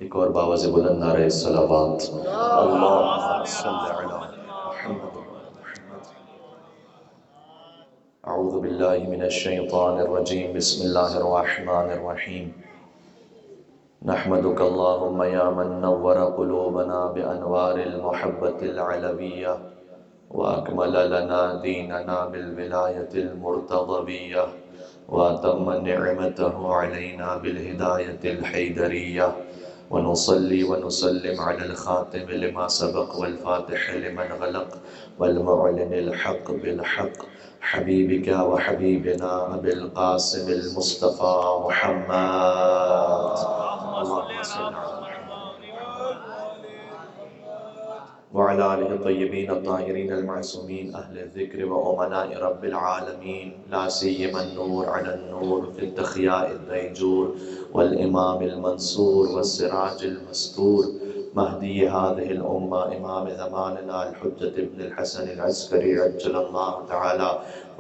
ایک اور باواز بلند نعرہ صلوات، اللہم صلی علی محمد محمد۔ اعوذ باللہ من الشیطان الرجیم، بسم اللہ الرحمن الرحیم۔ نحمدک اللہم یا من نور قلوبنا بانوار المحبت العلویہ، واکمل لنا دیننا بالولایت المرتضویہ، واتم نعمته علینا بالہدایت الحیدریہ، ونصلي ونسلم على الخاتم لما سبق والفاتح لمن غلق والمعلن الحق بالحق، حبيبك وحبيبنا أبي القاسم المصطفى محمد، اللهم صل على وعلى آله الطيبين الطاهرين المعصومين أهل الذكر وأمناء رب العالمين، لا سيما النور على النور في التخياء الديجور والإمام المنصور والسراج المستور، مهدي هذه الأمة إمام زماننا الحجة ابن الحسن العسكري عجل الله تعالى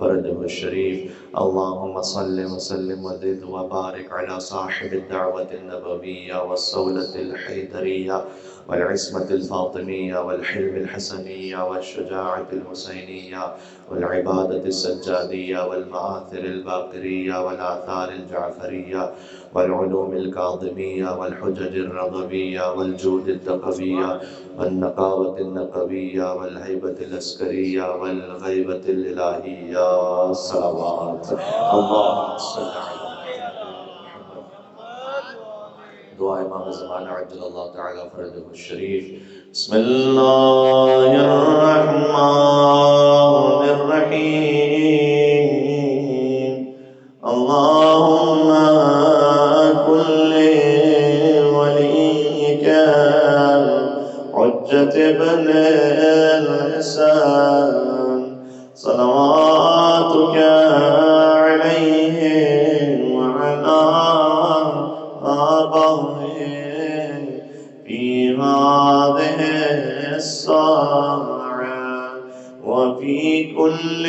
فرجه الشريف، اللهم صل وسلم وزد وبارك على صاحب الدعوة النبوية والصولة الحيدرية والعصمة الفاطمية والحلم الحسنية والشجاعة الحسينية والعبادة السجادية والمآثر الباقرية والآثار الجعفرية والعلوم الكاظمية والحجج الرضبية والجود التقوية والنقاوة النقوية والهيبة العسكرية والغيبة الإلهية، صلوات اللهم صل على دعا امام زمانہ عجل اللہ تعالی فرجہ الشریف۔ بسم اللہ الرحمن الرحیم، اللہم کل ولیک حجت ابن الحسن صلواتک علیہ وعلا آبائه في هذه الساعة وفي كل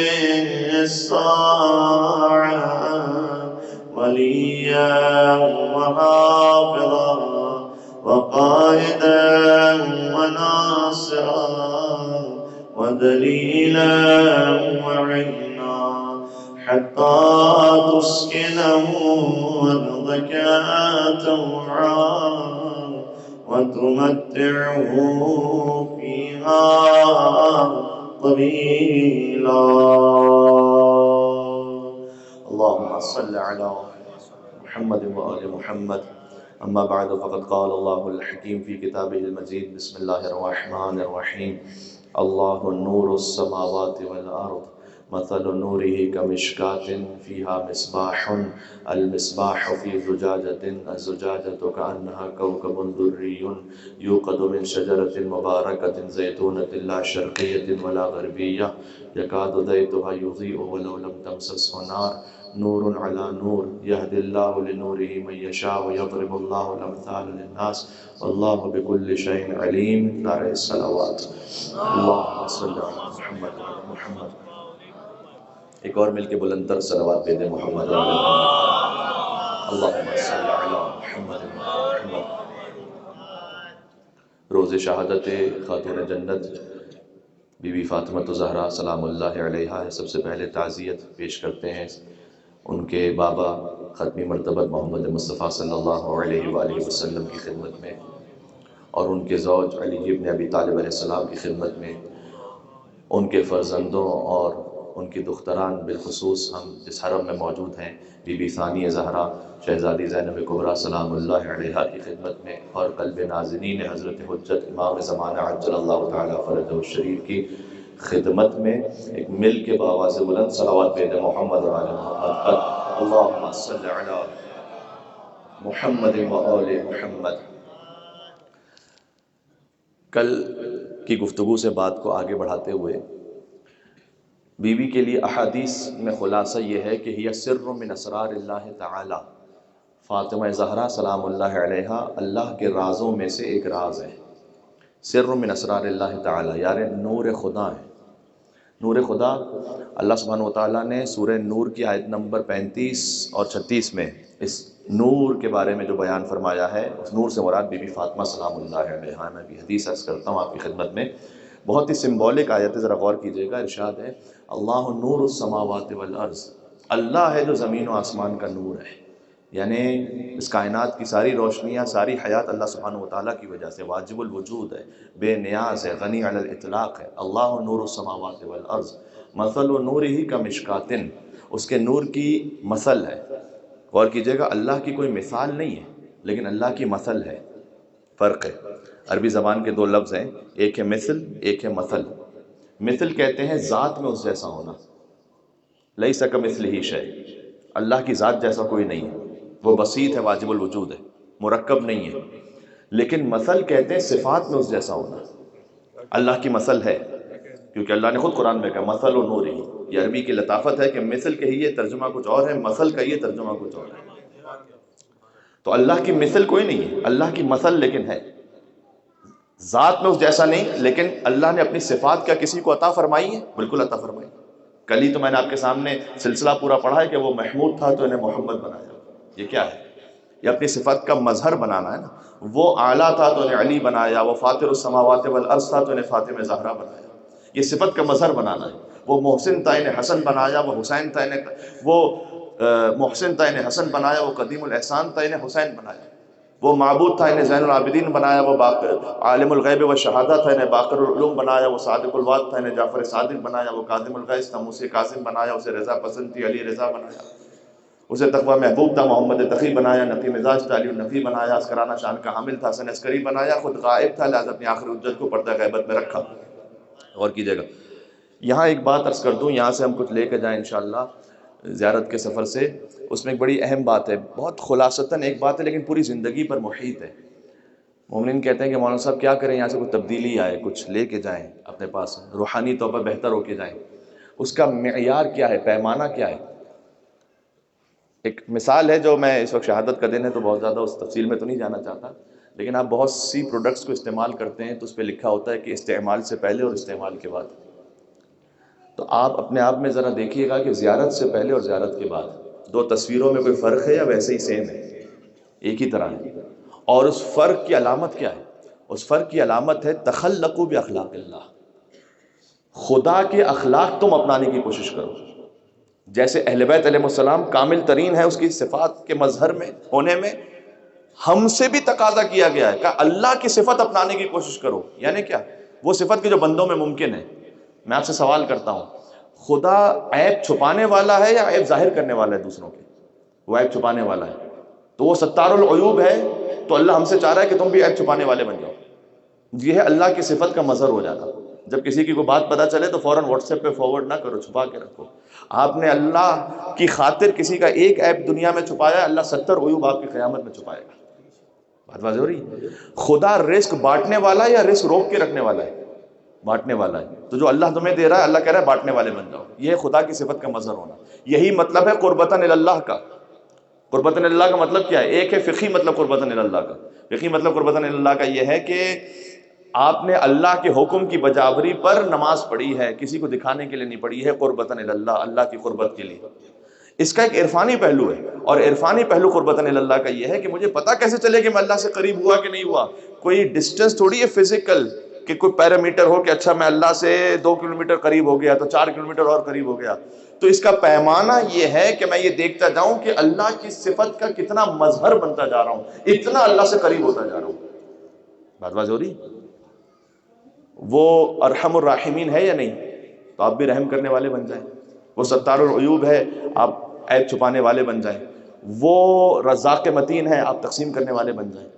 الساعة وليا وحافظا وقائدا وناصرا ودليلا وعينا، حتى تسكنه أرضك طوعا وتمتعه فيها طويلا، اللهم صل على محمد وآل محمد۔ أما بعد، فقد قال الله الحكيم في كتابه المجيد، بسم الله الرحمن الرحيم، الله نور السماوات والأرض، مثل نوره كمشكاة فيها مصباح، المصباح في زجاجة، الزجاجة كأنها كوكب دري يوقد من شجرة مباركة زيتونة لا شرقية ولا غربية، يكاد زيتها يضيء ولو لم تمسسه نار، نور على نور، يهدي الله لنوره من يشاء ويضرب الله الأمثال للناس، والله بكل شيء عليم، نعرہ الصلوات، اللهم صل على محمد وعلى محمد۔ ایک اور مل کے بلندر صلوات پہ دے محمد وعلى محمد، اللهم صل على محمد وعلى محمد۔ روز شہادت خاتون جنت بی بی فاطمہ الزہرا سلام اللہ علیہا ہے، سب سے پہلے تعزیت پیش کرتے ہیں ان کے بابا ختمی مرتبہ محمد مصطفیٰ صلی اللہ علیہ وآلہ وسلم کی خدمت میں، اور ان کے زوج علی ابن ابی طالب علیہ السلام کی خدمت میں، ان کے فرزندوں اور ان کی دختران، بالخصوص ہم جس حرم میں موجود ہیں بی بی ثانیہ زہرا شہزادی زینب کبریٰ سلام اللہ علیہا کی خدمت میں، اور قلب ناظرین حضرت حجت امام زمانہ عجل اللہ تعالی فرجہ الشریف کی خدمت میں ایک مل کے بآواز بلند صلوات پہ محمد وعلی محمد، اللہم صل علی محمد وآل محمد۔ کل کی گفتگو سے بات کو آگے بڑھاتے ہوئے بی بی کے لیے احادیث میں خلاصہ یہ ہے کہ ہی سر من اسرار اللہ تعالی، فاطمہ زہرا سلام اللہ علیہا اللہ کے رازوں میں سے ایک راز ہے، سر من اسرار اللہ تعالی، یعنی نور خدا ہے، نور خدا اللہ سبحانہ وتعالیٰ نے سورہ نور کی آیت نمبر 35 اور 36 میں اس نور کے بارے میں جو بیان فرمایا ہے، اس نور سے مراد بی بی فاطمہ سلام اللہ علیہا۔ میں بھی حدیث عرض کرتا ہوں آپ کی خدمت میں، بہت ہی سمبولک آیت ہے، ذرا غور کیجئے گا۔ ارشاد ہے اللہ نور السماوات والارض، اللہ ہے جو زمین و آسمان کا نور ہے، یعنی اس کائنات کی ساری روشنیاں، ساری حیات اللہ سبحانہ وتعالیٰ کی وجہ سے، واجب الوجود ہے، بے نیاز ہے، غنی علی الاطلاق ہے۔ اللہ نور السماوات والارض مثل نورہ کمشکات، اس کے نور کی مثل ہے۔ غور کیجئے گا، اللہ کی کوئی مثال نہیں ہے، لیکن اللہ کی مثل ہے، فرق ہے۔ عربی زبان کے دو لفظ ہیں، ایک ہے مثل، ایک ہے مثل۔ مثل کہتے ہیں ذات میں اس جیسا ہونا، لیس کمثلہ شیء، اللہ کی ذات جیسا کوئی نہیں ہے، وہ بسیط ہے، واجب الوجود ہے، مرکب نہیں ہے۔ لیکن مثل کہتے ہیں صفات میں اس جیسا ہونا، اللہ کی مثل ہے، کیونکہ اللہ نے خود قرآن میں کہا مثل و نور ہی۔ یہ عربی کی لطافت ہے کہ مثل کہیے ترجمہ کچھ اور ہے، مثل کہیے ترجمہ کچھ اور ہے۔ تو اللہ کی مثل کوئی نہیں ہے، اللہ کی مثل لیکن ہے، ذات میں اس جیسا نہیں، لیکن اللہ نے اپنی صفات کیا کسی کو عطا فرمائی ہے؟ بالکل عطا فرمائی۔ کل ہی تو میں نے آپ کے سامنے سلسلہ پورا پڑھا ہے کہ وہ محمود تھا تو انہیں محمد بنایا۔ یہ کیا ہے؟ یہ اپنی صفت کا مظہر بنانا ہے نا۔ وہ اعلیٰ تھا تو انہیں علی بنایا، وہ فاطر السماوات والارض تھا تو انہیں فاطمہ زہرا بنایا۔ یہ صفت کا مظہر بنانا ہے۔ وہ محسن تھا انہیں حسن بنایا، وہ حسین تھا انہیں محسن تھا انہیں حسن بنایا، وہ قدیم الاحسان تھا انہیں حسین بنایا۔ وہ معبود تھا انہیں زین العابدین بنایا، وہ عالم الغیب و شہادہ تھا انہیں باقر العلوم بنایا، وہ صادق الوعد تھا انہیں جعفر صادق بنایا، وہ کاظم الغیظ تھا موسیٰ کاظم بنایا، اسے رضا پسند تھی علی رضا بنایا، اسے تقوی محبوب تھا محمد تقی بنایا، نقی مزاج تھا علی النقی بنایا، عسکرانہ شان کا حامل تھا حسن عسکری بنایا، خود غائب تھا لہذا اپنی آخری حجت کو پردہ غیبت میں رکھا۔ غور کیجئے گا، یہاں ایک بات عرض کر دوں، یہاں سے ہم کچھ لے کے جائیں انشاءاللہ زیارت کے سفر سے۔ اس میں ایک بڑی اہم بات ہے، بہت خلاصتاً ایک بات ہے لیکن پوری زندگی پر محیط ہے۔ مومنین کہتے ہیں کہ مولانا صاحب کیا کریں، یہاں سے کوئی تبدیلی آئے، کچھ لے کے جائیں اپنے پاس، روحانی طور پر بہتر ہو کے جائیں۔ اس کا معیار کیا ہے، پیمانہ کیا ہے؟ ایک مثال ہے، جو میں اس وقت شہادت کا دن ہے تو بہت زیادہ اس تفصیل میں تو نہیں جانا چاہتا، لیکن آپ بہت سی پروڈکٹس کو استعمال کرتے ہیں تو اس پہ لکھا ہوتا ہے کہ استعمال سے پہلے اور استعمال کے بعد۔ تو آپ اپنے آپ میں ذرا دیکھیے گا کہ زیارت سے پہلے اور زیارت کے بعد دو تصویروں میں کوئی فرق ہے یا ویسے ہی سیم ہے، ایک ہی طرح ہے؟ اور اس فرق کی علامت کیا ہے؟ اس فرق کی علامت ہے تخلقوا باخلاق اللہ، خدا کے اخلاق تم اپنانے کی کوشش کرو۔ جیسے اہل بیت علیہ السلام کامل ترین ہے اس کی صفات کے مظہر میں ہونے میں، ہم سے بھی تقاضا کیا گیا ہے کہ اللہ کی صفت اپنانے کی کوشش کرو۔ یعنی کیا؟ وہ صفت کی جو بندوں میں ممکن ہے۔ میں آپ سے سوال کرتا ہوں، خدا عیب چھپانے والا ہے یا عیب ظاہر کرنے والا ہے دوسروں کے؟ وہ عیب چھپانے والا ہے، تو وہ ستار العیوب ہے، تو اللہ ہم سے چاہ رہا ہے کہ تم بھی عیب چھپانے والے بن جاؤ۔ یہ ہے اللہ کی صفت کا مظہر ہو جانا۔ جب کسی کی کوئی بات پتہ چلے تو فوراً واٹس ایپ پہ فارورڈ نہ کرو، چھپا کے رکھو۔ آپ نے اللہ کی خاطر کسی کا ایک عیب دنیا میں چھپایا، اللہ 70 عیوب آپ کی قیامت میں چھپائے گا۔ بات واضح ہو رہی ہے؟ خدا رزق بانٹنے والا ہے یا رزق روک کے رکھنے والا ہے؟ بانٹنے والا ہے۔ تو جو اللہ تمہیں دے رہا ہے، اللہ کہہ رہا ہے بانٹنے والے بن جاؤ۔ یہ ہے خدا کی صفت کا مظہر ہونا۔ یہی مطلب ہے قربتاً اللہ کا۔ قربتاً اللہ کا مطلب کیا ہے؟ ایک ہے فقہی مطلب قربتاً اللہ کا۔ فقہی مطلب قربتاً اللہ کا یہ ہے کہ آپ نے اللہ کے حکم کی بجاوری پر نماز پڑھی ہے، کسی کو دکھانے کے لیے نہیں پڑھی ہے، قربتاً اللہ، اللہ کی قربت کے لیے۔ اس کا ایک عرفانی پہلو ہے، اور عرفانی پہلو قربتاً اللہ کا یہ ہے کہ مجھے پتہ کیسے چلے کہ میں اللہ سے قریب ہوا کہ نہیں ہوا۔ کوئی ڈسٹنس تھوڑی ہے فزیکل کہ کوئی پیرامیٹر ہو کہ اچھا میں اللہ سے 2 کلومیٹر قریب ہو گیا تو 4 کلومیٹر اور قریب ہو گیا۔ تو اس کا پیمانہ یہ ہے کہ میں یہ دیکھتا جاؤں کہ اللہ کی صفت کا کتنا مظہر بنتا جا رہا ہوں، اتنا اللہ سے قریب ہوتا جا رہا ہوں۔ بات واضح ہو رہی؟ وہ ارحم الراحمین ہے یا نہیں؟ تو آپ بھی رحم کرنے والے بن جائیں۔ وہ ستار العیوب ہے، آپ عیب چھپانے والے بن جائیں۔ وہ رزاق متین ہے، آپ تقسیم کرنے والے بن جائیں۔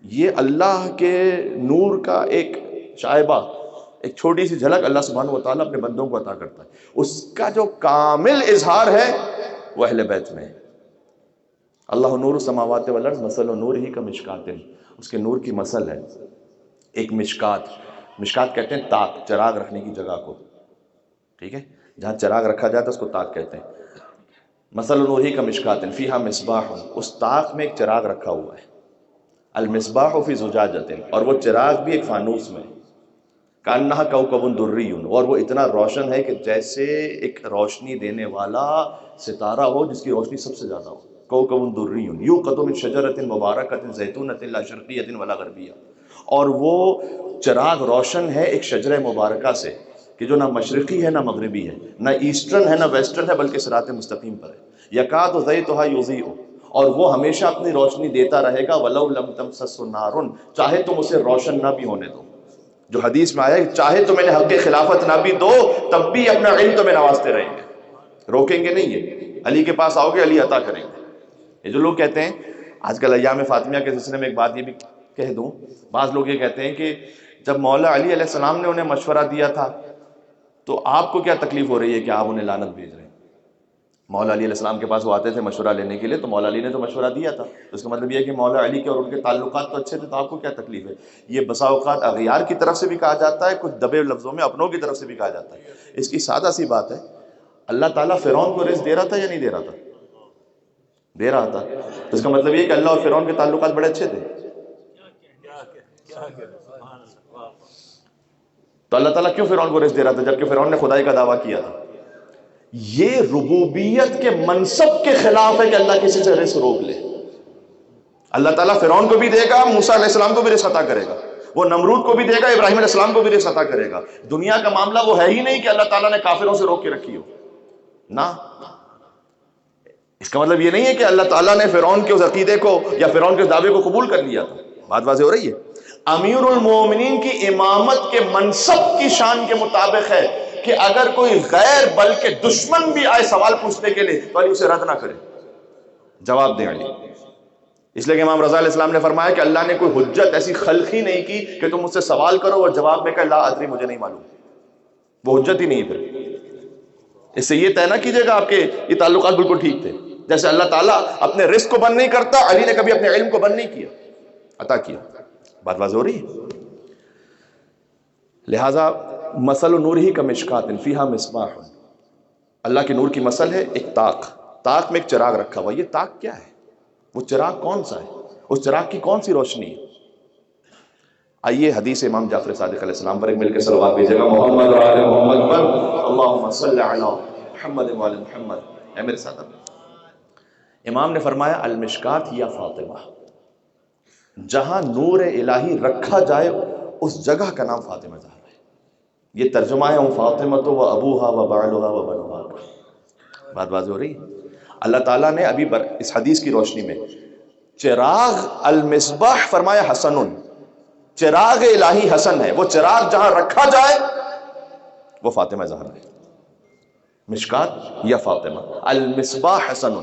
یہ اللہ کے نور کا ایک شائبہ، ایک چھوٹی سی جھلک اللہ سبحانہ و تعالیٰ اپنے بندوں کو عطا کرتا ہے۔ اس کا جو کامل اظہار ہے وہ اہل بیت میں ہے۔ اللہ نور السماوات والارض مثل نورہ کمشکات، اس کے نور کی مثل ہے ایک مشکات۔ مشکات کہتے ہیں طاق، چراغ رکھنے کی جگہ کو، ٹھیک ہے؟ جہاں چراغ رکھا جاتا ہے اس کو طاق کہتے ہیں۔ مثل نورہ کمشکات فیہا مصباح، اس طاق میں ایک چراغ رکھا ہوا ہے۔ المصباح فی زجاجۃ، اور وہ چراغ بھی ایک فانوس میں۔ کانہا کوکب دری، اور وہ اتنا روشن ہے کہ جیسے ایک روشنی دینے والا ستارہ ہو جس کی روشنی سب سے زیادہ ہو. کوکب دری یوقد من شجرۃ مبارکۃ زیتونۃ لا شرقیۃ ولا غربیہ، اور وہ چراغ روشن ہے ایک شجرہ مبارکہ سے کہ جو نہ مشرقی ہے نہ مغربی ہے، نہ ایسٹرن ہے نہ ویسٹرن ہے، بلکہ صراط مستقیم پر ہے. یکاد زیتھا یضیء، اور وہ ہمیشہ اپنی روشنی دیتا رہے گا. ولو لم تمسس نار، چاہے تم اسے روشن نہ بھی ہونے دو. جو حدیث میں آیا ہے چاہے تم انہیں حق خلافت نہ بھی دو تب بھی اپنا علم تمہیں نوازتے رہیں گے، روکیں گے نہیں. یہ علی کے پاس آؤ گے علی عطا کریں گے. یہ جو لوگ کہتے ہیں آج کل ایام فاطمیہ کے سلسلے میں ایک بات یہ بھی کہہ دوں، بعض لوگ یہ کہتے ہیں کہ جب مولا علی علیہ السلام نے انہیں مشورہ دیا تھا تو آپ کو کیا تکلیف ہو رہی ہے کہ آپ انہیں لعنت بھیج رہے ہیں؟ مولا علی علیہ السلام کے پاس وہ آتے تھے مشورہ لینے کے لیے، تو مولا علی نے تو مشورہ دیا تھا، تو اس کا مطلب یہ ہے کہ مولا علی کے اور ان کے تعلقات تو اچھے تھے، تو آپ کو کیا تکلیف ہے؟ یہ بسا اوقات اغیار کی طرف سے بھی کہا جاتا ہے، کچھ دبے لفظوں میں اپنوں کی طرف سے بھی کہا جاتا ہے. اس کی سادہ سی بات ہے، اللہ تعالیٰ فرعون کو رزق دے رہا تھا یا نہیں دے رہا تھا؟ دے رہا تھا. تو اس کا مطلب یہ ہے کہ اللہ اور فرعون کے تعلقات بڑے اچھے تھے. تو اللہ تعالیٰ کیوں فرعون کو رزق دے رہا تھا جبکہ فرعون نے خدائی کا دعویٰ کیا تھا؟ یہ ربوبیت کے منصب کے خلاف ہے کہ اللہ کسی سے رزق روک لے. اللہ تعالیٰ فرعون کو بھی دے گا، موسیٰ علیہ السلام کو بھی رزق عطا کرے گا، وہ نمرود کو بھی دے گا، ابراہیم علیہ السلام کو بھی رزق عطا کرے گا. دنیا کا معاملہ وہ ہے ہی نہیں کہ اللہ تعالیٰ نے کافروں سے روک کے رکھی ہو، نہ. اس کا مطلب یہ نہیں ہے کہ اللہ تعالیٰ نے فرعون کے اس عقیدے کو یا فرعون کے دعوے کو قبول کر لیا تھا. بات واضح ہو رہی ہے؟ امیر المومنین کی امامت کے منصب کی شان کے مطابق ہے کہ اگر کوئی غیر بلکہ دشمن بھی آئے سوال پوچھنے کے لیے تو علی اسے رد نہ کرے، جواب دیں علی. اس لیے کہ امام رضا علیہ السلام نے فرمایا کہ اللہ نے کوئی حجت ایسی خلق ہی نہیں کی کہ تم مجھ سے سوال کرو اور جواب میں کہ لا ادری، مجھے نہیں معلوم. وہ حجت ہی نہیں ہے. پھر اس سے یہ طے نہ کیجیے گا آپ کے یہ تعلقات بالکل ٹھیک تھے. جیسے اللہ تعالیٰ اپنے رزق کو بند نہیں کرتا، علی نے کبھی اپنے علم کو بند نہیں کیا، عطا کیا. بات واضح ہو رہی ہے؟ لہذا مثل نورہ کمشکات فیہا مصباح، اللہ کے نور کی مثل ہے ایک طاق میں ایک چراغ رکھا ہوا. یہ طاق کیا ہے؟ وہ چراغ کون سا ہے؟ اس چراغ کی کون سی روشنی ہے؟ آئیے حدیث امام جعفر صادق علیہ السلام پر ایک مل کے صلوات بھیجیے گا. محمد و آل محمد پر اللہم صلی علی محمد و آل محمد. اے میرے ساتھ امام نے فرمایا المشکات یا فاطمہ، جہاں نور الہی رکھا جائے اس جگہ کا نام فاطمہ زہرا ہے. یہ ترجمہ ہے فاطمہ تو و ابوہا و بعلہا و بنوہا. بات واضح ہو رہی ہے؟ اللہ تعالیٰ نے ابھی اس حدیث کی روشنی میں چراغ المصباح فرمایا حسن، چراغ الہی حسن ہے. وہ چراغ جہاں رکھا جائے وہ فاطمہ زہرا ہے. مشکات یا فاطمہ، المصباح حسن،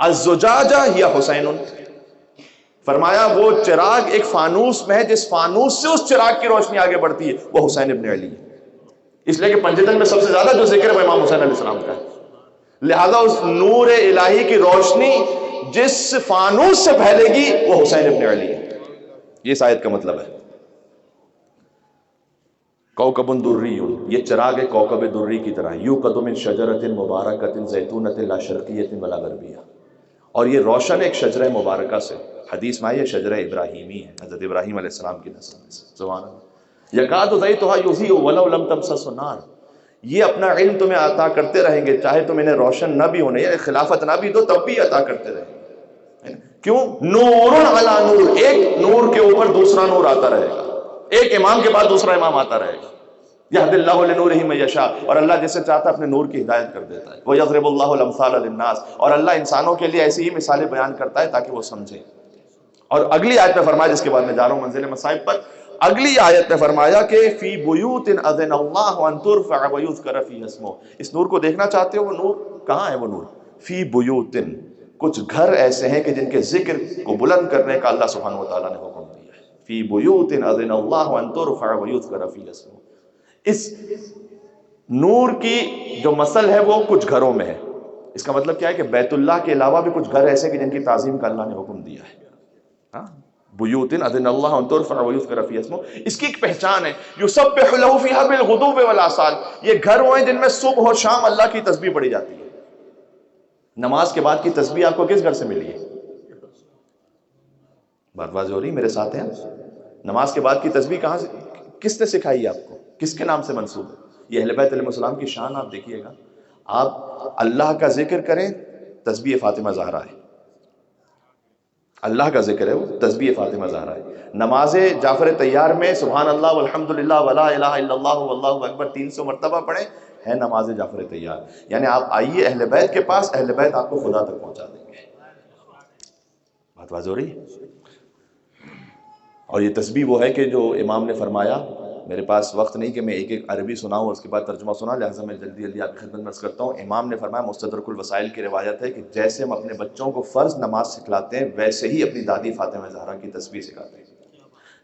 الزجاجہ یا حسین. فرمایا وہ چراغ ایک فانوس میں ہے، جس فانوس سے اس چراغ کی روشنی آگے بڑھتی ہے وہ حسین ابن علی ہے. اس لیے کہ پنجتن میں سب سے زیادہ جو ذکر ہے وہ امام حسین علیہ السلام کا ہے. لہذا اس نور الہی کی روشنی جس فانوس سے پھیلے گی وہ حسین ابن علی ہے. یہ اس آیت کا مطلب ہے. کوکب دری، یہ چراغ ہے کوکب دری کی طرح. یوقد من شجرۃ مبارکۃ زیتونۃ لا شرقیۃ ولا غربیہ، اور یہ روشن ایک شجرہ مبارکہ سے. حدیث میں یہ شجرہ ابراہیمی ہے، حضرت ابراہیم علیہ السلام کی نسل میں سے. سبحان اللہ. یکاد زیتھا یضیء ولو لم تمسس نار، یہ اپنا علم تمہیں عطا کرتے رہیں گے چاہے تم انہیں روشن نہ بھی ہونے یا خلافت نہ بھی دو تب بھی عطا کرتے رہیں گے. کیوں؟ نور علی نور، ایک نور کے اوپر دوسرا نور آتا رہے گا، ایک امام کے بعد دوسرا امام آتا رہے گا. یہد اللہ لنورہ من یشاء، اور اللہ جسے چاہتا ہے اپنے نور کی ہدایت کر دیتا ہے. ویضرب اللہ الامثال للناس، اور اللہ انسانوں کے لیے ایسی ہی مثالیں بیان کرتا ہے تاکہ وہ سمجھیں. اور اگلی آیت میں فرمایا، جس کے بعد میں جا رہا ہوں منزل مصائب پر، اگلی آیت میں فرمایا کہ فی بیوت اذن اللہ ان ترفع ویذکر فیہا اسمہ. اس نور کو دیکھنا چاہتے ہو؟ وہ نور کہاں ہے؟ وہ نور فی بیوت، کچھ گھر ایسے ہیں کہ جن کے ذکر کو بلند کرنے کا اللہ سبحانہ و تعالیٰ نے حکم دیا ہے. فی بیوت اذن اللہ ان ترفع ویذکر فیہا اسمہ. اس نور کی جو مثل ہے وہ کچھ گھروں میں ہے. اس کا مطلب کیا ہے کہ بیت اللہ کے علاوہ بھی کچھ گھر ایسے کہ جن کی تعظیم کا اللہ نے حکم دیا ہے. بیوت اذن اللہ ان ترفع ویذکر فیہا اسمہ. اس کی ایک پہچان ہے یسبح لہ فیہا بالغدو والآصال. یہ گھر وہ ہیں جن میں صبح و شام اللہ کی تسبیح پڑھی جاتی ہے. نماز کے بعد کی تسبیح آپ کو کس گھر سے ملی ہے؟ بات واضح ہو رہی میرے ساتھ ہیں؟ نماز کے بعد کی تسبیح کہاں سے، کس نے سکھائی ہے آپ کو؟ کس کے نام سے منسوب ہے؟ یہ اہل بیت علیہ السلام کی شان آپ دیکھیے گا. آپ اللہ کا ذکر کریں تسبیح فاطمہ زہرا ہے، اللہ کا ذکر ہے وہ تسبیح فاطمہ زہرا ہے. نماز جعفر طیار میں سبحان اللہ والحمد للہ ولا الہ الا اللہ واللہ اکبر 300 مرتبہ پڑھیں، ہے نماز جعفر طیار. یعنی آپ آئیے اہل بیت کے پاس، اہل بیت آپ کو خدا تک پہنچا دیں گے. بات واضح ہو رہی ہے؟ اور یہ تسبیح وہ ہے کہ جو امام نے فرمایا، میرے پاس وقت نہیں کہ میں ایک ایک عربی سناؤں اس کے بعد ترجمہ سنا، لہٰذا میں جلدی جلدی آپ کی خدمت میں عرض کرتا ہوں. امام نے فرمایا، مستدرک الوسائل کی روایت ہے کہ جیسے ہم اپنے بچوں کو فرض نماز سکھلاتے ہیں ویسے ہی اپنی دادی فاطمہ زہرا کی تسبیح سکھاتے ہیں.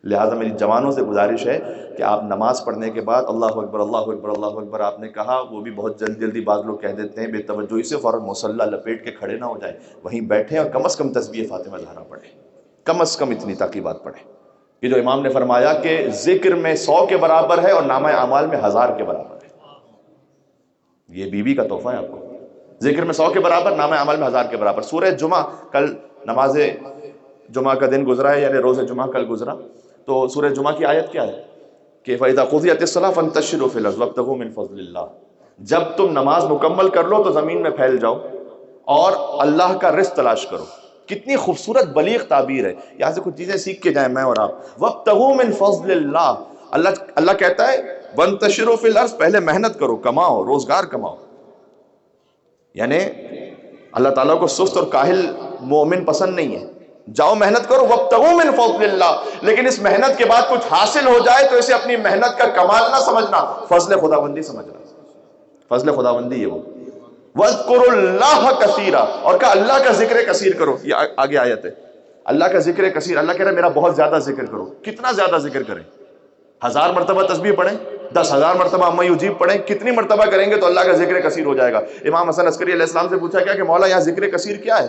لہٰذا میری جوانوں سے گزارش ہے کہ آپ نماز پڑھنے کے بعد اللہ اکبر اللہ اکبر اللہ اکبر آپ نے کہا، وہ بھی بہت جلدی بعض لوگ کہہ دیتے ہیں بے توجہی سے، فوراً مصلی لپیٹ کے کھڑے نہ ہو جائیں، وہیں بیٹھیں اور کم از کم تسبیح فاطمہ زہرا پڑھیں، کم از کم اتنی تاکیبات پڑھیں. یہ جو امام نے فرمایا کہ ذکر میں 100 کے برابر ہے اور نامہ اعمال میں 1000 کے برابر ہے. یہ بیوی کا تحفہ ہے آپ کو. ذکر میں 100 کے برابر، نامہ اعمال میں 1000 کے برابر. سورہ جمعہ، کل نماز جمعہ کا دن گزرا ہے، یعنی روز جمعہ کل گزرا، تو سورہ جمعہ کی آیت کیا ہے کہ فَإِذَا قُضِيَتِ الصَّلَاةُ فَانتَشِرُوا فِي الْأَرْضِ وَابْتَغُوا مِن فَضْلِ اللَّهِ. جب تم نماز مکمل کر لو تو زمین میں پھیل جاؤ اور اللہ کا رزق تلاش کرو. کتنی خوبصورت بلیغ تعبیر ہے. یہاں سے کچھ چیزیں سیکھ کے جائیں میں اور آپ. وَابْتَغُوا مِن فَضْلِ اللَّهِ. اللہ کہتا ہے وَانتَشِرُوا فِي الْأَرْضِ، پہلے محنت کرو، کماؤ، روزگار کماؤ. یعنی اللہ تعالیٰ کو سست اور کاہل مومن پسند نہیں ہے. جاؤ محنت کرو، وَابْتَغُوا مِن فَضْلِ اللَّهِ. لیکن اس محنت کے بعد کچھ حاصل ہو جائے تو اسے اپنی محنت کا کمال نہ سمجھنا، فضل خداوندی سمجھنا. فضل خداوندی ہے وہ. وَاذْكُرُوا اللَّهَ كَثِيرًا، اور کہا اللہ کا ذکر کثیر کرو. یہ آگے آیت ہے، اللہ کا ذکر کثیر. اللہ کہہ رہا ہے میرا بہت زیادہ ذکر کرو. کتنا زیادہ ذکر کریں؟ 1000 مرتبہ تسبیح پڑھیں، 10,000 مرتبہ اما یجیب پڑھیں. کتنی مرتبہ کریں گے تو اللہ کا ذکر کثیر ہو جائے گا. امام حسن عسکری علیہ السلام سے پوچھا گیا کہ مولا یہاں ذکر کثیر کیا ہے؟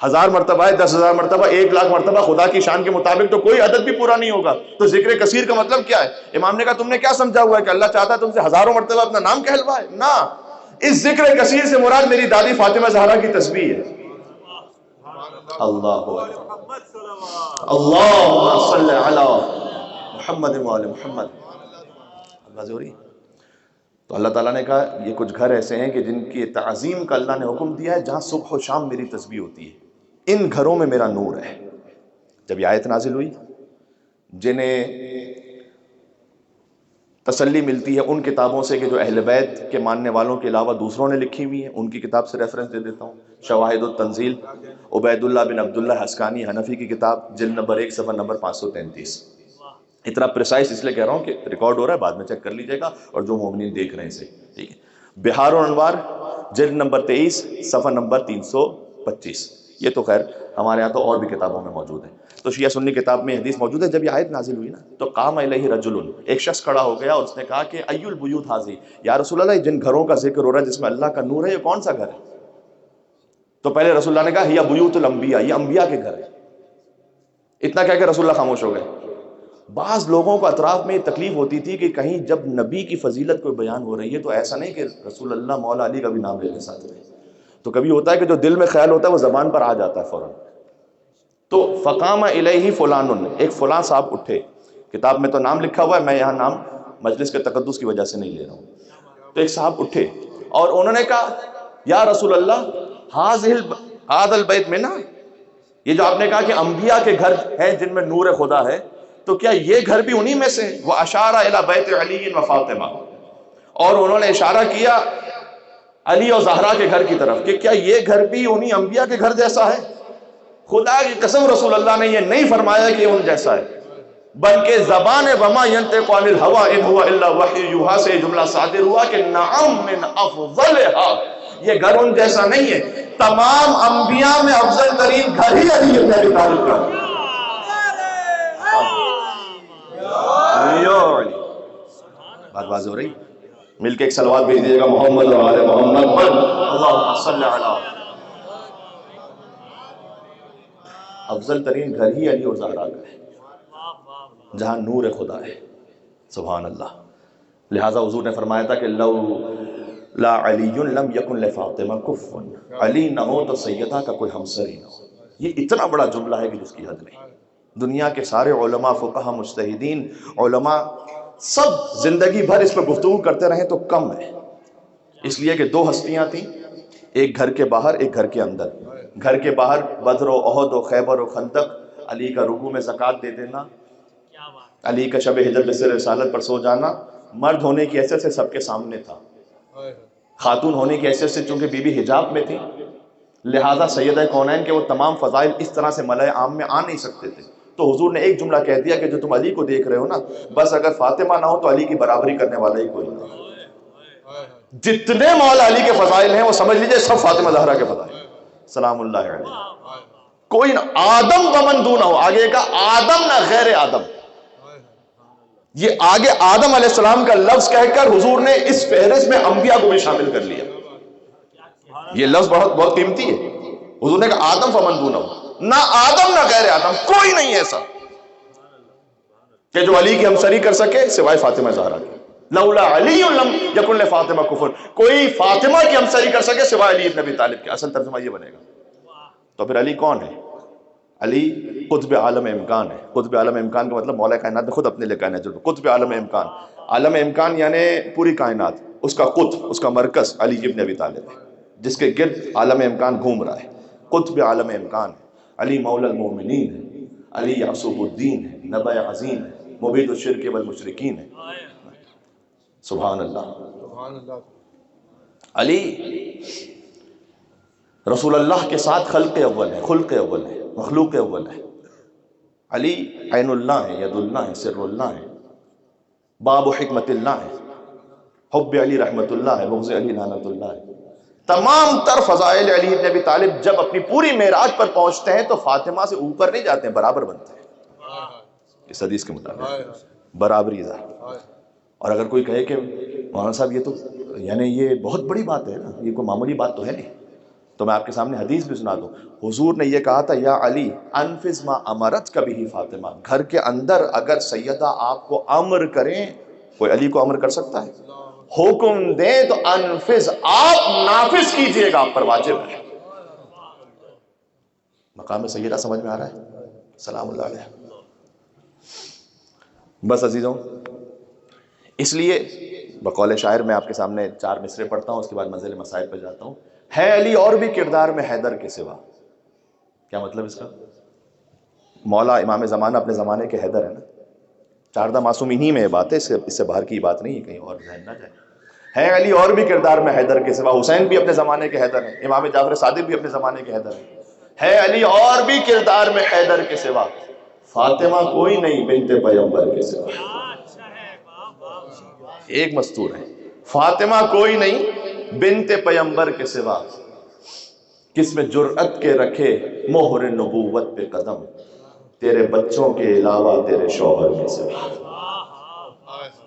1000 مرتبہ ہے، 10,000 مرتبہ، 1,00,000 مرتبہ، خدا کی شان کے مطابق تو کوئی عدد بھی پورا نہیں ہوگا. تو ذکر کثیر کا مطلب کیا ہے؟ امام نے کہا تم نے کیا سمجھا ہوا ہے کہ اللہ چاہتا ہے تم سے ہزاروں مرتبہ اپنا نام کہلوائے؟ نہ، اس ذکر کثیر سے مراد میری دادی فاطمہ زہرا کی تسبیح ہے. اللہ اللہم صلی علی محمد و آل محمد. تو اللہ تعالیٰ نے کہا یہ کچھ گھر ایسے ہیں کہ جن کی تعظیم کا اللہ نے حکم دیا ہے، جہاں صبح و شام میری تسبیح ہوتی ہے. ان گھروں میں میرا نور ہے. جب یہ آیت نازل ہوئی، جنہیں تسلی ملتی ہے ان کتابوں سے کہ جو اہل بیت کے ماننے والوں کے علاوہ دوسروں نے لکھی ہوئی ہیں، ان کی کتاب سے ریفرنس دے دیتا ہوں. شواہد التنزیل، عبید اللہ بن عبداللہ حسکانی حنفی کی کتاب، جلد نمبر 1 صفحہ نمبر 533. اتنا پریسائز اس لیے کہہ رہا ہوں کہ ریکارڈ ہو رہا ہے، بعد میں چیک کر لیجئے گا، اور جو مومنین دیکھ رہے ہیں اسے. ٹھیک ہے. بہار الانوار، جلد نمبر 23 صفحہ نمبر 325. یہ تو خیر ہمارے ہاں تو اور بھی کتابوں میں موجود ہے. تو شیعہ سنی کتاب میں حدیث موجود ہے. جب یہ آیت نازل ہوئی نا تو قام الیہ رجل، ایک شخص کھڑا ہو گیا اور اس نے کہا کہ ای البیوت ھذی، یا رسول اللہ جن گھروں کا ذکر ہو رہا ہے جس میں اللہ کا نور ہے، یہ کون سا گھر ہے؟ تو پہلے رسول اللہ نے کہا ہی بیوت الانبیاء، یہ انبیاء کے گھر ہے. اتنا کہہ کے رسول اللہ خاموش ہو گئے. بعض لوگوں کو اطراف میں یہ تکلیف ہوتی تھی کہ کہیں جب نبی کی فضیلت کوئی بیان ہو رہی ہے تو ایسا نہیں کہ رسول اللہ مولا علی کا بھی نام لے لے ساتھ میں. تو کبھی ہوتا ہے کہ جو دل میں خیال ہوتا ہے وہ زبان پر آ جاتا ہے فوراً. تو فقام الیہ فلان، ایک فلاں صاحب اٹھے. کتاب میں تو نام لکھا ہوا ہے، میں یہاں نام مجلس کے تقدس کی وجہ سے نہیں لے رہا ہوں. تو ایک صاحب اٹھے اور انہوں نے کہا یا رسول اللہ ھذا البیت میں نا، یہ جو آپ نے کہا کہ انبیاء کے گھر ہیں جن میں نور خدا ہے، تو کیا یہ گھر بھی انہی میں سے؟ وہ اشارہ الی بیت علی و فاطمہ، اور انہوں نے اشارہ کیا علی اور زہرا کے گھر کی طرف کہ کیا یہ گھر بھی انہی انبیاء کے گھر جیسا ہے؟ خدا کی قسم رسول اللہ نے یہ نہیں فرمایا کہ ان جیسا ہے، بلکہ زبان وما ینطق عن الہوی ان هو الا وحی یوحی سے جملہ صادر ہوا کہ نعم من افضلھا، یہ گھر ان جیسا نہیں ہے، تمام انبیاء میں افضل ترین گھر ہی علی ابن ابی طالب کا. بات واضح ہو رہی؟ مل کے ایک صلوات بھیج دیجیے گا محمد و آل محمد. اللہم صلی علی. افضل ترین گھر ہی علی اور زہرا کا ہے جہاں نور خدا ہے. سبحان اللہ. لہٰذا حضور نے فرمایا تھا کہ لو لا علی لم یکن لفاطمہ کف، علی نہ ہو تو سیدہ کا کوئی ہمسر ہی نہ ہو. یہ اتنا بڑا جملہ ہے کہ جس کی حد نہیں. دنیا کے سارے علماء، فقہا، مجتہدین، علماء سب زندگی بھر اس پر گفتگو کرتے رہیں تو کم ہے، اس لیے کہ دو ہستیاں تھیں، ایک گھر کے باہر ایک گھر کے اندر۔ گھر کے باہر بدر و احد و خیبر و خندق، علی کا رکوع میں زکوٰۃ دے دینا، علی کا شب ہجرت بسر رسالت پر سو جانا، مرد ہونے کی حیثیت سے سب کے سامنے تھا، خاتون ہونے کی حیثیت سے چونکہ بی بی حجاب میں تھی، لہذا سیدہ کونین کے وہ تمام فضائل اس طرح سے ملأ عام میں آ نہیں سکتے تھے۔ تو حضور نے ایک جملہ کہہ دیا کہ جو تم علی کو دیکھ رہے ہو نا، بس اگر فاطمہ نہ ہو تو علی کی برابری کرنے والا ہی کوئی نہیں۔ جتنے مولا علی کے فضائل ہیں وہ سمجھ لیجئے سب فاطمہ زہرا کے فضائل سلام اللہ علیہ، کوئی نہ آدم ومن دونہ ہو، آگے کا آدم نہ غیر آدم، یہ آگے آدم علیہ السلام کا لفظ کہہ کر حضور نے اس فہرست میں انبیاء کو بھی شامل کر لیا۔ یہ لفظ بہت قیمتی ہے، حضور نے کہا آدم فمن دونہ ہو، نہ آدم نہ غیر آدم، کوئی نہیں ایسا کہ جو علی کی ہمسری کر سکے سوائے فاطمہ زہرا کے۔ لولا علی لم یکن لفاطمہ کفر، کوئی فاطمہ کی ہمسری کر سکے سوائے علی ابن ابی طالب کے۔ اصل ترجمہ یہ بنے گا۔ تو پھر علی کون ہے؟ علی قطب عالم امکان ہے۔ قطب عالم امکان کا مطلب مولا کائنات نے خود اپنے لئے کہنا ہے، قطب عالم امکان، عالم امکان یعنی پوری کائنات، اس کا قطب، اس کا مرکز علی ابن ابی طالب ہے، جس کے گرد عالم امکان گھوم رہا ہے۔ قطب عالم امکان ہے، علی مولا المومنین ہے، علی یعصب الدین ہے، نبع عظیم ہے، مبید الشرک والمشرکین ہے۔ سبحان اللہ۔ علی رسول اللہ کے ساتھ خلق اول ہے، خلق اول ہے، مخلوق اول ہے۔ علی عین اللہ ہے، ید اللہ ہے، سر اللہ ہے، باب و حکمت اللہ ہے، حب علی رحمت اللہ ہے، بغض علی لعنت اللہ ہے۔ تمام تر فضائل علی ابن ابی طالب جب اپنی پوری معراج پر پہنچتے ہیں تو فاطمہ سے اوپر نہیں جاتے ہیں، برابر بنتے ہیں، اس حدیث کے مطابق برابری ذا۔ اور اگر کوئی کہے کہ مولانا صاحب یہ تو یعنی یہ بہت بڑی بات ہے نا، یہ کوئی معمولی بات تو ہے نہیں، تو میں آپ کے سامنے حدیث بھی سنا دوں۔ حضور نے یہ کہا تھا یا علی انفذ ما امرتک بہ فاطمہ، گھر کے اندر اگر سیدہ آپ کو امر کریں، کوئی علی کو امر کر سکتا ہے؟ حکم دیں تو انفذ، آپ نافذ کیجئے گا، آپ پر واجب ہے۔ مقام سیدہ سمجھ میں آ رہا ہے؟ سلام اللہ علیہ۔ بس عزیزوں، اس لیے بقول شاعر میں آپ کے سامنے 4 مصرے پڑھتا ہوں، اس کے بعد منزل مسائل پہ جاتا ہوں۔ ہے علی اور بھی کردار میں حیدر کے سوا، کیا مطلب اس کا؟ مولا امام زمانہ اپنے زمانے کے حیدر ہے نا، 14 معصومین ہی میں یہ بات ہے، اس سے باہر کی بات نہیں ہے، کہیں اور ذہن نہ جائے۔ ہے علی اور بھی کردار میں حیدر کے سوا، حسین بھی اپنے زمانے کے حیدر ہیں، امام جعفر صادق بھی اپنے زمانے کے حیدر ہیں۔ ہے علی اور بھی کردار میں حیدر کے سوا، فاطمہ کوئی نہیں بنت پیغمبر کے سوا۔ ایک مستور ہے، فاطمہ کوئی نہیں بنت پیغمبر کے سوا، کس میں جرأت کے رکھے مہر نبوت پہ قدم، تیرے بچوں کے علاوہ تیرے شوہر کے سوا،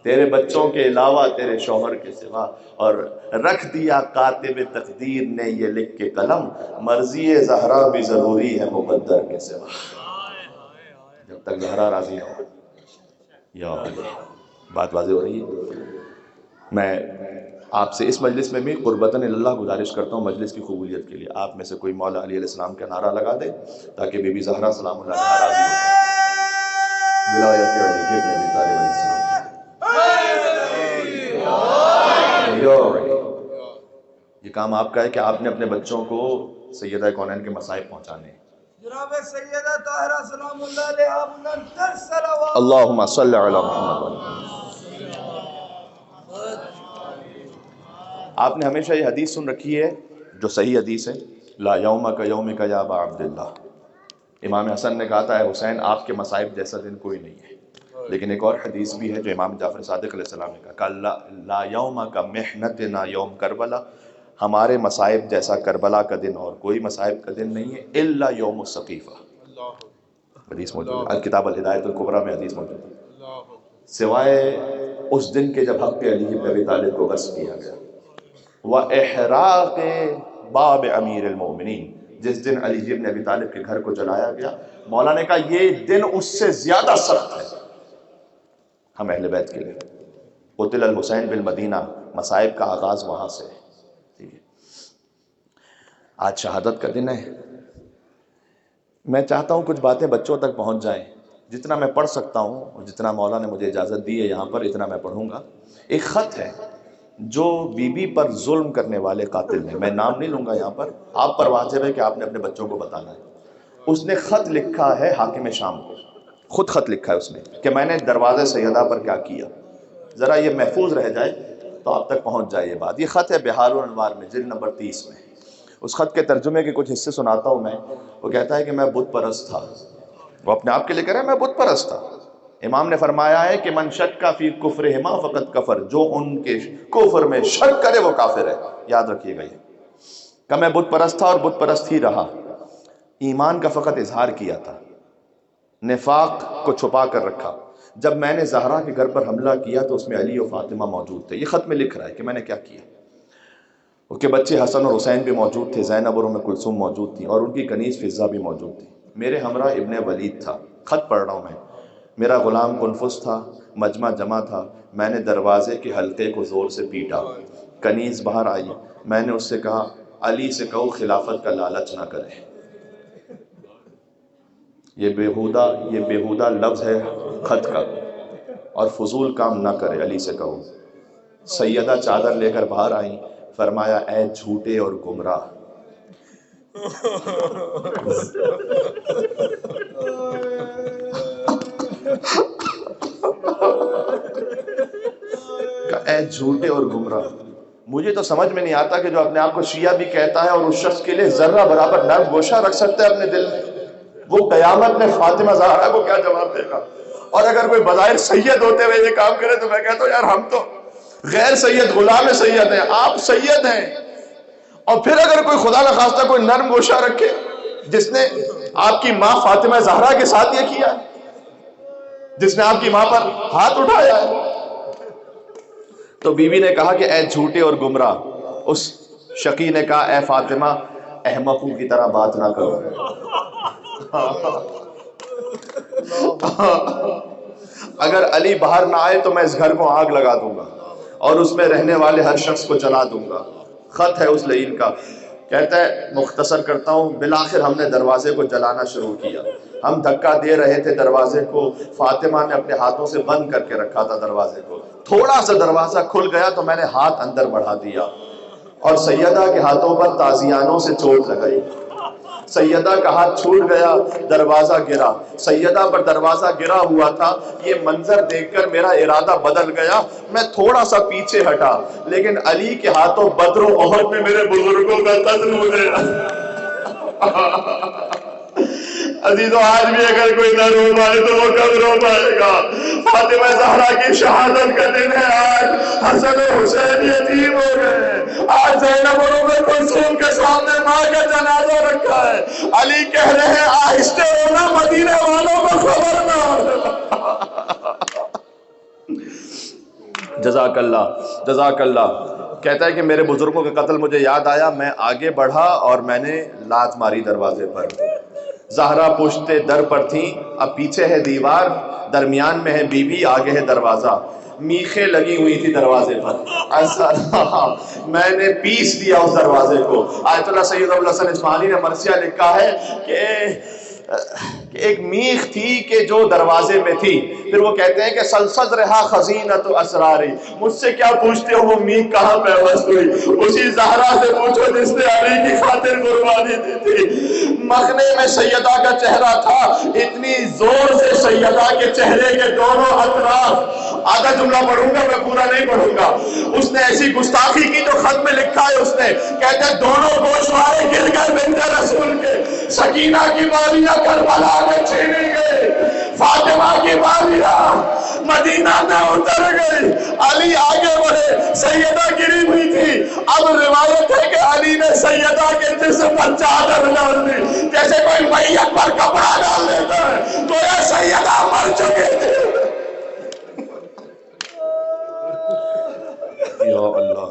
تیرے بچوں کے علاوہ تیرے شوہر کے سوا۔ اور رکھ دیا کاتب تقدیر نے یہ لکھ کے قلم، مرضی زہرا بھی ضروری ہے مقدر کے سوا۔ جب تک زہرا راضی نہ ہو، یا اللہ، بات واضح ہو رہی ہے۔ میں آپ سے اس مجلس میں بھی قربتاً اللہ گزارش کرتا ہوں، مجلس کی قبولیت کے لیے آپ میں سے کوئی مولا علی علیہ السلام کا نعرہ لگا دے تاکہ بی بی زہرا سلام اللہ علیہا راضی ہو جائے۔ ولایت علی ابن ابی طالب علیہ السلام۔ یہ کام آپ کا ہے کہ آپ نے اپنے بچوں کو سیدہ کونین کے مصائب پہنچانے ہیں۔ جناب سیدہ طاہرہ سلام اللہ علیہا منتر صلوات اللہم صلی علی محمد۔ آپ نے ہمیشہ یہ حدیث سن رکھی ہے جو صحیح حدیث ہے، لا یومک یومک یا ابا عبداللہ۔ امام حسن نے کہا تھا اے حسین آپ کے مصائب جیسا دن کوئی نہیں ہے۔ لیکن ایک اور حدیث بھی ہے جو امام جعفر صادق علیہ السلام نے کہا لا یومک محنتنا یوم کربلا، ہمارے مصائب جیسا کربلا کا دن اور کوئی مصائب کا دن نہیں ہے، الا یوم السقیفہ۔ حدیث موجود ہے الکتاب الہدایۃ الکبریٰ میں، حدیث موجود ہے، سوائے اس دن کے جب حق علی ابن ابی طالب کو غصب کیا گیا، وَإِحْرَاقِ باب امیر المومنین، جس دن علی ابن ابی طالب کے گھر کو جلایا گیا، مولا نے کہا یہ دن اس سے زیادہ سخت ہے ہم اہل بیت کے لیے۔ قتل الحسین بالمدینہ، مصائب کا آغاز وہاں سے ہے۔ ٹھیک ہے، آج شہادت کا دن ہے، میں چاہتا ہوں کچھ باتیں بچوں تک پہنچ جائیں جتنا میں پڑھ سکتا ہوں اور جتنا مولا نے مجھے اجازت دی ہے یہاں پر اتنا میں پڑھوں گا۔ ایک خط ہے جو بی بی پر ظلم کرنے والے قاتل نے، میں نام نہیں لوں گا یہاں پر، آپ پر واجب ہے کہ آپ نے اپنے بچوں کو بتانا ہے۔ اس نے خط لکھا ہے حاکم شام کو، خود خط لکھا ہے اس نے کہ میں نے دروازے سیدہ پر کیا کیا، ذرا یہ محفوظ رہ جائے تو آپ تک پہنچ جائے یہ بات۔ یہ خط ہے بہار الانوار میں جلد نمبر 30 میں۔ اس خط کے ترجمے کے کچھ حصے سناتا ہوں میں۔ وہ کہتا ہے کہ میں بت پرست تھا، وہ اپنے آپ کے لیے کہہ رہا ہے میں بت پرست تھا۔ امام نے فرمایا ہے کہ من شک فی کفرہما فقط کفر، جو ان کے کفر میں شک کرے وہ کافر ہے، یاد رکھیے گا یہ کہ میں بت پرست تھا اور بت پرست ہی رہا، ایمان کا فقط اظہار کیا تھا، نفاق کو چھپا کر رکھا۔ جب میں نے زہرا کے گھر پر حملہ کیا تو اس میں علی و فاطمہ موجود تھے۔ یہ خط میں لکھ رہا ہے کہ میں نے کیا کیا۔ اس کے بچے حسن اور حسین بھی موجود تھے، زینب اور ام کلثوم موجود تھیں، اور ان کی کنیز فضہ بھی موجود تھی۔ میرے ہمراہ ابن ولید تھا، خط پڑھ رہا ہوں میں۔ میرا غلام کنفس تھا، مجمع جمع تھا، میں نے دروازے کے حلقے کو زور سے پیٹا، کنیز باہر آئی، میں نے اس سے کہا علی سے کہو خلافت کا لالچ نہ کرے۔ یہ بیہودہ لفظ ہے خط کا، اور فضول کام نہ کرے، علی سے کہو۔ سیدہ چادر لے کر باہر آئیں، فرمایا اے جھوٹے اور گمراہ، اے جھوٹے اور گمراہ، مجھے تو سمجھ میں نہیں آتا کہ جو اپنے آپ کو شیعہ بھی کہتا ہے اور اس شخص کے لیے ذرہ برابر نرم گوشہ رکھ سکتا ہے اپنے دل میں، وہ قیامت میں فاطمہ زہرا کو کیا جواب دے گا؟ اور اگر کوئی بظاہر سید ہوتے ہوئے یہ کام کرے تو میں کہتا ہوں یار ہم تو غیر سید غلام سید ہیں، آپ سید ہیں۔ اور پھر اگر کوئی خدا نخواستہ کوئی نرم گوشہ رکھے جس نے آپ کی ماں فاطمہ زہرا کے ساتھ یہ کیا، جس نے آپ کی ماں پر ہاتھ اٹھایا ہے، تو بی بی نے کہا کہ اے جھوٹے اور گمراہ۔ اس شقی نے کہا اے فاطمہ احمقوں کی طرح بات نہ کرو، اگر علی باہر نہ آئے تو میں اس گھر کو آگ لگا دوں گا اور اس میں رہنے والے ہر شخص کو جلا دوں گا۔ خط ہے اس لعین کا، کہتا ہے مختصر کرتا ہوں، بالآخر ہم نے دروازے کو جلانا شروع کیا، ہم دھکا دے رہے تھے دروازے کو، فاطمہ نے اپنے ہاتھوں سے بند کر کے رکھا تھا دروازے کو، تھوڑا سا دروازہ کھل گیا تو میں نے ہاتھ اندر بڑھا دیا اور سیدہ کے ہاتھوں پر تازیانوں سے چوٹ لگائی، سیدہ کا ہاتھ چھوٹ گیا، دروازہ گرا، سیدہ پر دروازہ گرا ہوا تھا۔ یہ منظر دیکھ کر میرا ارادہ بدل گیا، میں تھوڑا سا پیچھے ہٹا، لیکن علی کے ہاتھوں بدر و احد میں میرے بزرگوں کا قتل ہو گیا۔ عزیزو آج بھی اگر کوئی نہ رو پائے تو وہ کب رو پائے گا؟ فاطمہ زہرا کی شہادت کا دن ہے آج، حسن و حسین یتیم ہو گئے، آج زینب اور ام کلثوم کے سامنے ماں کا جنازہ رکھا ہے، علی کہہ رہے ہیں آہستہ ہونا مدینے والوں کو خبر نہ ہو۔ جزاک اللہ جزاک اللہ۔ کہتا ہے کہ میرے بزرگوں کا قتل مجھے یاد آیا، میں آگے بڑھا اور میں نے لات ماری دروازے پر، زہرا پشت در پر تھیں، اب پیچھے ہے دیوار، درمیان میں ہے بی بی، آگے ہے دروازہ، میخیں لگی ہوئی تھی دروازے پر، ایسا میں نے پیس دیا اس دروازے کو۔ آیت اللہ سید ابو الحسن اصفہانی نے مرثیہ لکھا ہے کہ ایک میخ تھی کہ جو دروازے میں تھی، پھر وہ کہتے ہیں کہ سلسد رہا خزینت اسراری، مجھ سے کیا پوچھتے ہو وہ میخ کہاں پیوست ہوئی، اسی زہرا سے پوچھو جس نے علی کی خاطر قربانی دی تھی۔ مخنے میں سیدہ کا چہرہ تھا، اتنی زور سے سیدہ کے چہرے کے دونوں اطراف، آدھا جملہ پڑھوں گا میں پورا نہیں پڑھوں گا، اس نے ایسی گستاخی کی جو خط میں لکھا ہے اس نے، کہتے ہیں دونوں گوشوارے گر گئے بنت رسول کے، سکینہ کی بالیاں کربلا میں چھینی گئی، فاطمہ کی بالیاں مدینہ میں اتر گئی، علی آگے بڑھے، سیدہ گری ہوئی تھی، اب روایت ہے کہ علی نے سیدہ کے جسم پر چادر ڈال دی، جیسے کوئی میت پر کپڑا ڈال دیتا ہے، تو یہ سیدہ مر چکی تھی۔ یا اللہ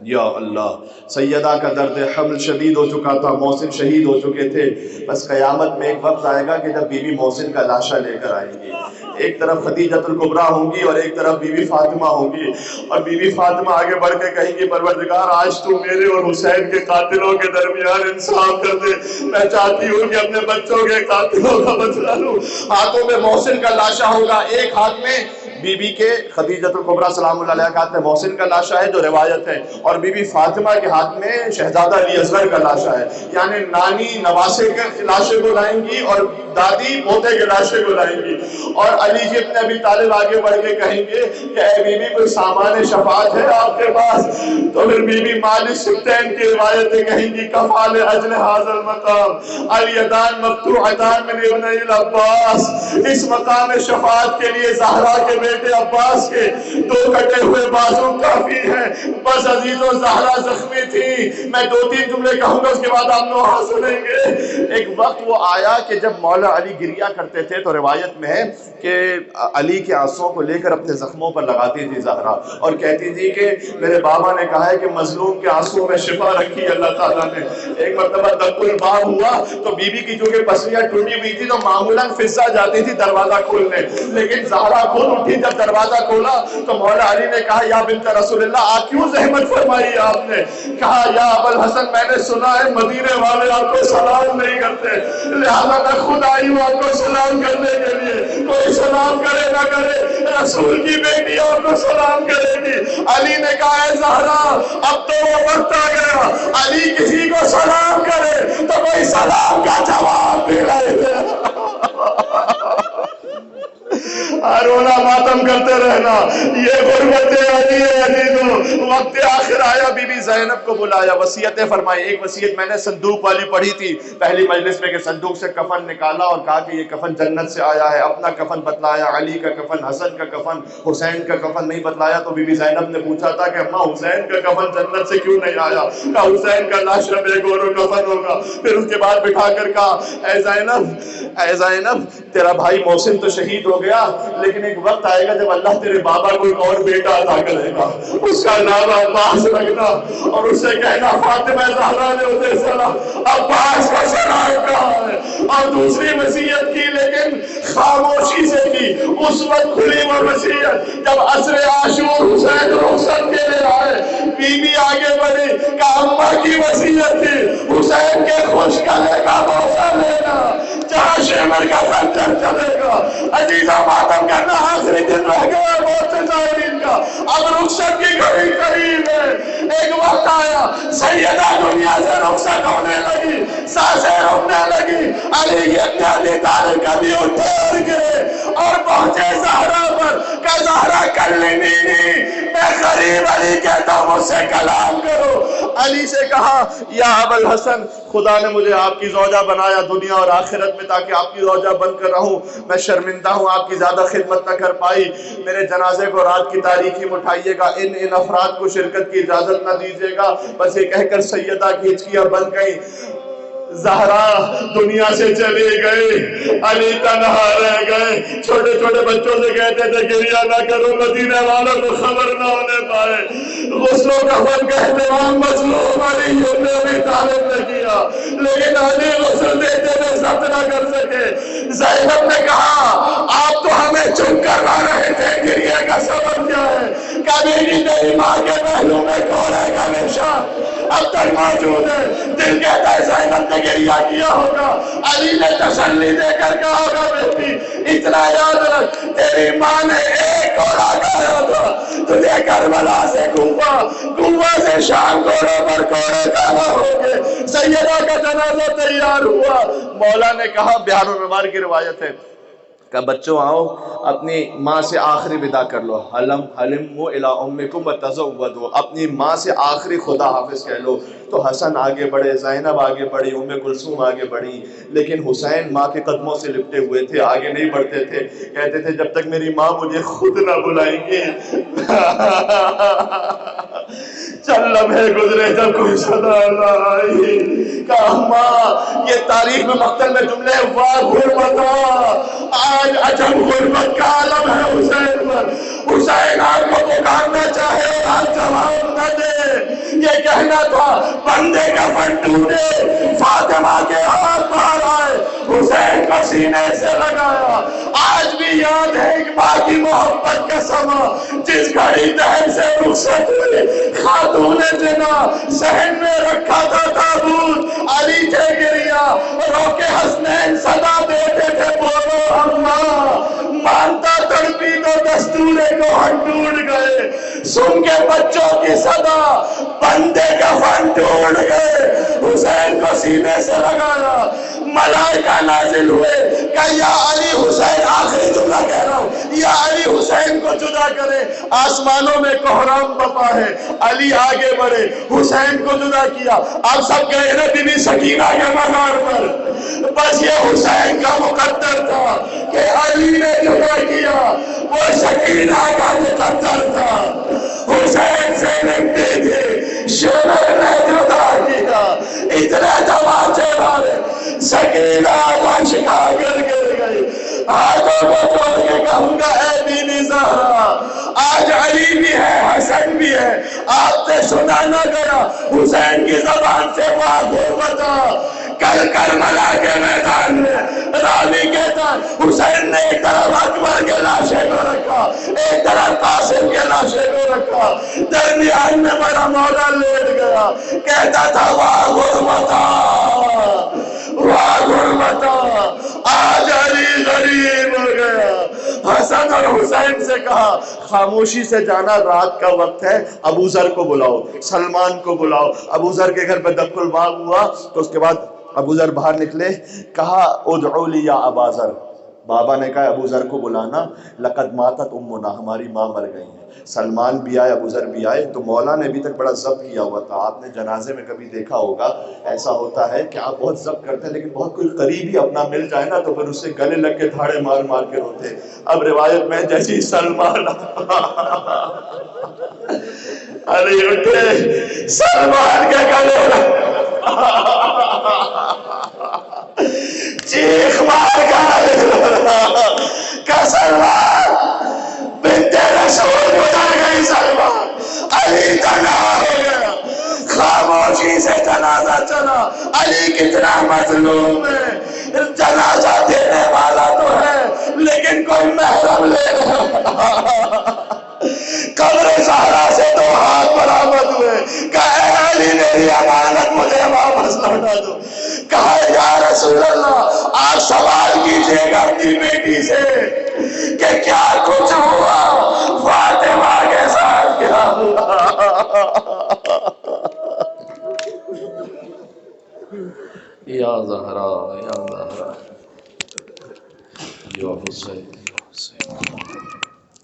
یا اللہ، سیدہ کا درد حمل شدید ہو چکا تھا، محسن شہید ہو چکے تھے، بس قیامت میں ایک وقت آئے گا کہ جب بی بی محسن کا لاشا لے کر آئیں گی، ایک طرف خدیجۃ الکبریٰ ہوں گی اور ایک طرف بی بی فاطمہ ہوں گی، اور بی بی فاطمہ آگے بڑھ کے کہیں گی پروردگار آج تو میرے اور حسین کے قاتلوں کے درمیان انصاف کر دے، میں چاہتی ہوں کہ اپنے بچوں کے قاتلوں کا بدلہ لوں۔ ہاتھوں میں محسن کا لاشا ہوگا، ایک ہاتھ میں بی بی کے خدیجۃ الکبریٰ سلام اللہ علیہ کے ہاتھ میں محسن کا لاشا ہے جو روایت ہے، اور بی بی فاطمہ کے ہاتھ میں شہزادہ علی اصغر کا لاشا ہے، یعنی نانی نواسے کے لاشے کو لائیں گی اور دادی پوتے کے لاشے کو لائیں گی، اور علی جی ابن ابی طالب آگے بڑھ کے کہیں گے کہ اے بی بی کوئی سامان شفاعت ہے آپ کے پاس؟ تو پھر بی بی مالک سبتین کی روایتیں کہیں گی کفال اجل حاضر المقام الیدان مفتوحتان من ابن العباس، اس مقام شفاعت کے لیے زہرا کے بیٹے عباس کے دو کٹے ہوئے بازو کافی ہیں، بس عزیزو زہرا زخمی تھی۔ میں دو تین جملے کہوں گا اس کے بعد آپ نوحہ سنیں گے۔ ایک وقت وہ آیا کہ جب مولا علی گریا کرتے تھے تو روایت میں ہے کہ علی کے آنسوؤں کو لے کر اپنے زخموں پر لگاتی تھی زہرا، اور کہتی تھی کہ میرے بابا نے کہا ہے کہ مظلوم کے آنسوؤں میں شفا رکھی اللہ تعالیٰ نے۔ ایک مرتبہ دق الباب ہوا تو بی بی کی چونکہ پسلیاں ٹوٹی ہوئی تھی تو معمولاً فضا جاتی تھی دروازہ کھولنے، لیکن زہرا خود اٹھی جب دروازہ کھولا تو مولا علی نے کہا یا بنت رسول اللہ آپ کیوں زحمت فرمائی آپ نے؟ کہا یا ابو الحسن میں نے سنا ہے مدینے والے آپ کو سلام نہیں کرتے، لہذا میں خود آئی ہوں آپ کو سلام کرنے کے لیے، کوئی سلام کرے نہ کرے رسول کی بیٹی آپ کو سلام کرے گی۔ علی نے کہا اے زہرا اب تو وہ وقت آ گیا، علی کسی کو سلام کرے تو کوئی سلام کا جواب بھی نہیں دے۔ رونا ماتم کرتے رہنا، یہ غربت علی ہے عزیزو۔ وقت آخر آیا، بی بی زینب کو بلایا، وصیتیں فرمائی۔ ایک وصیت میں نے صندوق والی پڑھی تھی پہلی مجلس میں کہ صندوق سے کفن نکالا اور کہا کہ یہ کفن جنت سے آیا ہے، اپنا کفن بتلایا، علی کا کفن، حسن کا کفن، حسین کا کفن نہیں بتلایا۔ تو بی بی زینب نے پوچھا تھا کہ اماں حسین کا کفن جنت سے کیوں نہیں آیا؟ کہا حسین کا لاشا بے گور و کفن ہوگا۔ پھر اس کے بعد بٹھا کر کہا اے زینب تیرا بھائی محسن تو شہید ہو گیا، لیکن ایک وقت آئے گا جب اللہ تیرے بابا کو ایک اور بیٹا عطا کرے گا، اس کا نام عباس رکھنا، اور اس سے کہنا فاطمہ زہرا نے اسے سلام عباس کا سلام کہا ہے۔ اور دوسری وصیت کی لیکن خاموشی سے کی، اس وقت کھلی وہ وصیت جب عصر عاشور حسین رخصت کے لیے آئے، بی بی آگے بڑھی کہ اماں کی وصیت تھی حسین کے خوش گلے کا بوسہ لینا، جہاں شمر کا خنجر چلے گا۔ عزیزہ ماتم کرنا آخری دن رہ گیا بہت سے زائرین کا، اب رخصت کی گھڑی قریب ہے۔ ایک وقت آیا سیدہ دنیا سے رخصت ہونے لگی، سانسیں رکنے لگی، علی ابن ابی طالب کبھی اٹھے اور گرے اور پہنچے زہرا پر کہ زہرا کلمینی، میں قریب علی کہتا ہوں مجھ سے کلام کرو۔ علی سے کہا یا ابو الحسن خدا نے مجھے آپ کی زوجہ بنایا دنیا اور آخرت میں تاکہ آپ کی زوجہ بن کر رہوں، میں شرمندہ ہوں آپ کی زیادہ خدمت نہ کر پائی، میرے جنازے کو رات کی تاریکی میں اٹھائیے گا، ان افراد کو شرکت کی اجازت نہ دیجیے گا۔ بس یہ کہہ کر سیدہ کی ہچکیاں بن گئی، زہرا دنیا سے چلے گئے، علی تنہا رہ گئے۔ چھوٹے چھوٹے بچوں سے کہتے تھے گریہ نہ کرو مدینے والوں کو خبر نہ ہونے پائے۔ غسل و کفن کا اہتمام مظلوم علی ابن ابی طالب نے کیا، لیکن علی غسل دیتے ہوئے ضبط نہ کر سکے۔ زینب نے کہا آپ تو ہمیں چپ کروا رہے تھے، گریہ کا سبب کیا ہے؟ کبھی بھی میری ماں کے پہلو میں کوڑے کا نشان اب تک موجود ہے۔ دل کہتا ہے زینب نے گریہ کیا ہوگا، علی نے تسلی دے کر کہا ہوگا بیٹی اتنا یاد رکھ تیری ماں نے ایک کوڑا کھایا تھا، تجھے کربلا سے کوفہ سے شام کوڑوں پر کوڑے کھانا ہوگے۔ سیدہ کا جنازہ تیار ہوا، مولا نے کہا بیان الممار کی روایت ہے کہ بچوں آؤ اپنی ماں سے آخری ودا کر لو، حلموا الی امکم وتزودوا، اپنی ماں سے آخری خدا حافظ کہہ لو۔ تو حسن آگے بڑھے، زینب آگے بڑھی، ام کلثوم آگے بڑھی، لیکن حسین ماں کے قدموں سے لپٹے ہوئے تھے، آگے نہیں بڑھتے تھے۔ کہتے تھے جب تک میری ماں مجھے خود نہ بلائیں گی چل لمحے گزرے جب کوئی صدا نہ آئی۔ کہا ماں یہ تاریخ میں مقتل میں جملے واہ غربتا، آج عجب غربت کا عالم ہے حسین پر۔ حسین آپ کو پکارنا چاہے اور آپ جواب نہ دے، یہ کہنا تھا بندے کا فن ٹوٹے، فاطمہ کے ہاتھ باہر آئے حسین کو سینے سے لگایا. آج بھی یاد ہے ایک ماں کی محبت کا سما جس گھڑی دہن سے رخصت ہوئی خاتون جنا صحن میں رکھا تھا تابوت. علی کے گریا رو کے حسنین صدا دیتے تھے بولو اماں. مانتا تڑپی تو دستورے کو ہم ٹوٹ گئے. سن کے بچوں کی صدا بندے کا فن ٹوٹ گئے. حسین کو سینے سے لگایا. ملائکہ نازل ہوئے کہ یا علی حسین, آخری جملہ کہہ رہا ہوں, یا علی حسین کو جدا کرے. آسمانوں میں کوہرام بپا ہے. علی آگے بڑھے, حسین کو جدا کیا. اب سب گئے نا بی بی سکینہ کے مزار پر, بس یہ حسین کا مقدر تھا کہ علی نے جدا کیا. وہ سکینہ کا مقدر تھا, حسین سے لگتے تھے, شیر نے جدا کیا. اتنے تماچے مارے, سکینہ آنکھ کا گر گئی. ہاتھوں کو جوڑ کے کہوں گا اے بی بی زہرا, آج علی بھی ہے حسن بھی ہے, آپ سے سنا نہ گیا حسین کی زبان سے واضح بتا. کل کربلا کے میدان میں راوی کہتا حسین نے ایک طرف اکبر کے لاشے کو رکھا, ایک طرف قاسم کے لاشے کو رکھا, درمیان میں بڑا مولا لیٹ گیا. کہتا تھا واہ غربتا, واہ غربتا, آج علی غریب ہو گیا. حسن اور حسین سے کہا خاموشی سے جانا, رات کا وقت ہے, ابو ذر کو بلاؤ, سلمان کو بلاؤ. ابو ذر کے گھر پہ دق الباب ہوا تو اس کے بعد ابو ذر باہر نکلے, کہا ادعو لی یا ابا ذر. بابا نے کہا ابو ذر کو بلانا, لقد ماتت امنا, ہماری ماں مر گئی ہیں. سلمان بھی آئے, ابو ذر بھی آئے. تو مولا نے ابھی تک بڑا ضبط کیا ہوا تھا. آپ نے جنازے میں کبھی دیکھا ہوگا, ایسا ہوتا ہے کہ آپ بہت ضبط کرتے ہیں لیکن بہت کوئی قریبی اپنا مل جائے نا تو پھر اس سے گلے لگ کے دھاڑے مار مار کے روتے. اب روایت میں جیسی سلمان علی اٹھے, سلمان کے گلے چیخ مار کا سلمان بنت رسول گزر گئی. سلمان علی تنہا ہو گیا, خاموشی سے جنازہ چلا. علی کتنا مظلوم ہے, جنازہ دینے والا تو ہے لیکن کوئی محرم لے رہا. قبر زہرا سے 2 ہاتھ برآمد ہوئے, کہا اے علی میری امانت مجھے واپس لوٹا دو. کہا یا رسول اللہ, آپ سوال کیجئے گا اپنی بیٹی سے کہ کیا کچھ ہوا, فاطمہ کے ساتھ کیا ہوا. یا زہرا, یا زہرا, یا حسین, یا حسین.